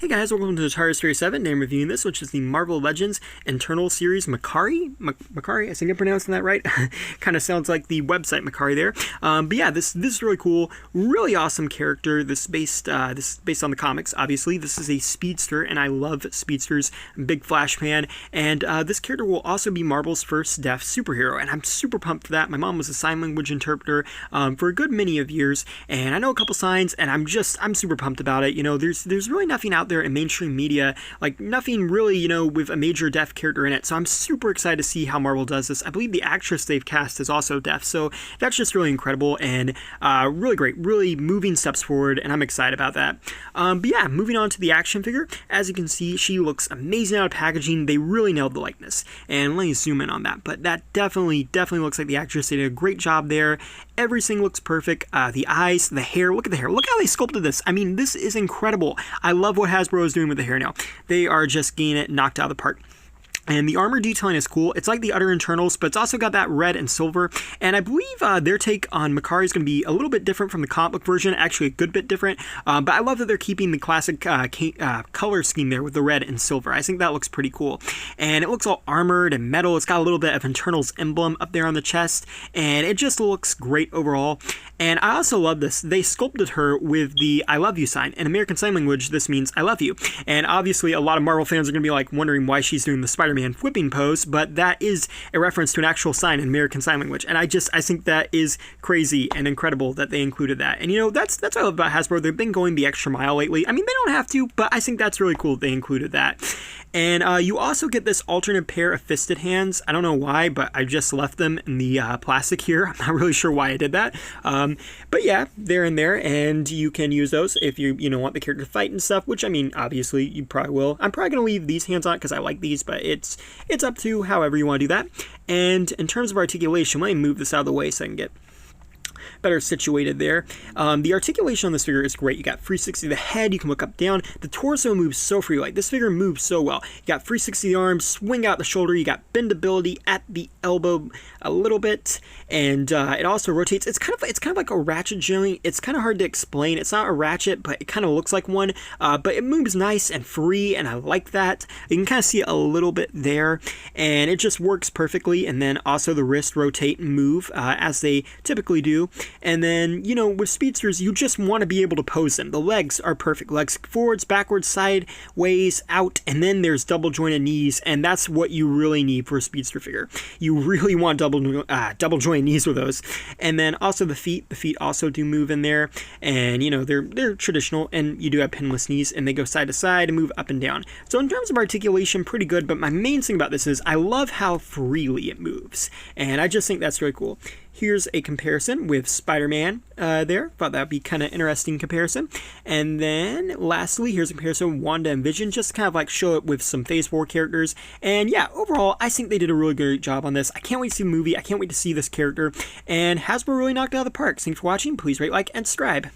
Hey guys, welcome to the Tires Series 7. Today I'm reviewing this, which is the Marvel Legends Internal Series Makkari. Makkari, I think I'm pronouncing that right. Kind of sounds like the website Makkari there. But yeah, this is really cool, really awesome character. This is based on the comics, obviously. This is a speedster, and I love speedsters. I'm a big Flash fan, and this character will also be Marvel's first deaf superhero, and I'm super pumped for that. My mom was a sign language interpreter for a good many of years, and I know a couple signs, and I'm super pumped about it. You know, there's really nothing out there in mainstream media, like nothing really, you know, with a major deaf character in it. So I'm super excited to see how Marvel does this. I believe the actress they've cast is also deaf, so that's just really incredible and really great, really moving steps forward, and I'm excited about that. But yeah, moving on to the action figure. As you can see, she looks amazing out of packaging. They really nailed the likeness, and let me zoom in on that. But that definitely looks like the actress. They did a great job there. Everything looks perfect. The eyes, the hair. Look at the hair. Look how they sculpted this. I mean, this is incredible. I love what Hasbro is doing with the hair now. They are just getting it knocked out of the park. And the armor detailing is cool. It's like the other internals, but it's also got that red and silver. And I believe their take on Makkari is going to be a little bit different from the comic book version, actually a good bit different. But I love that they're keeping the classic color scheme there with the red and silver. I think that looks pretty cool. And it looks all armored and metal. It's got a little bit of Internals emblem up there on the chest, and it just looks great overall. And I also love this. They sculpted her with the I love you sign. In American Sign Language, this means I love you. And obviously, a lot of Marvel fans are going to be like wondering why she's doing the Spider-Man whipping pose, but that is a reference to an actual sign in American Sign Language. And I think that is crazy and incredible that they included that. And you know, that's what I love about Hasbro. They've been going the extra mile lately. I mean, they don't have to, but I think that's really cool that they included that. And you also get this alternate pair of fisted hands. I don't know why, but I just left them in the plastic here. I'm not really sure why I did that. But yeah, they're in there, and you can use those if you want the character to fight and stuff, which, I mean, obviously, you probably will. I'm probably going to leave these hands on because I like these, but it's up to however you want to do that. And in terms of articulation, let me move this out of the way so I can get better situated there. The articulation on this figure is great. You got 360 the head, you can look up, down. The torso moves so free. Like, this figure moves so well. You got 360 the arms, swing out the shoulder, you got bendability at the elbow a little bit, and it also rotates. It's kind of like a ratchet joint. It's kind of hard to explain. It's not a ratchet, but it kind of looks like one. But it moves nice and free, and I like that. You can kind of see it a little bit there, and it just works perfectly. And then also the wrist rotate and move as they typically do. And then, you know, with speedsters, you just want to be able to pose them. The legs are perfect. Legs forwards, backwards, sideways, out, and then there's double jointed knees, and that's what you really need for a speedster figure. You really want double jointed knees with those. And then also the feet. The feet also do move in there, and you know, they're traditional, and you do have pinless knees, and they go side to side and move up and down. So in terms of articulation, pretty good, but my main thing about this is I love how freely it moves, and I just think that's really cool. Here's a comparison with Spider-Man there. Thought that would be kind of interesting comparison. And then lastly, here's a comparison with Wanda and Vision, just kind of like show it with some Phase 4 characters. And yeah, overall, I think they did a really great job on this. I can't wait to see the movie. I can't wait to see this character. And Hasbro really knocked it out of the park. Thanks for watching. Please rate, like, and subscribe.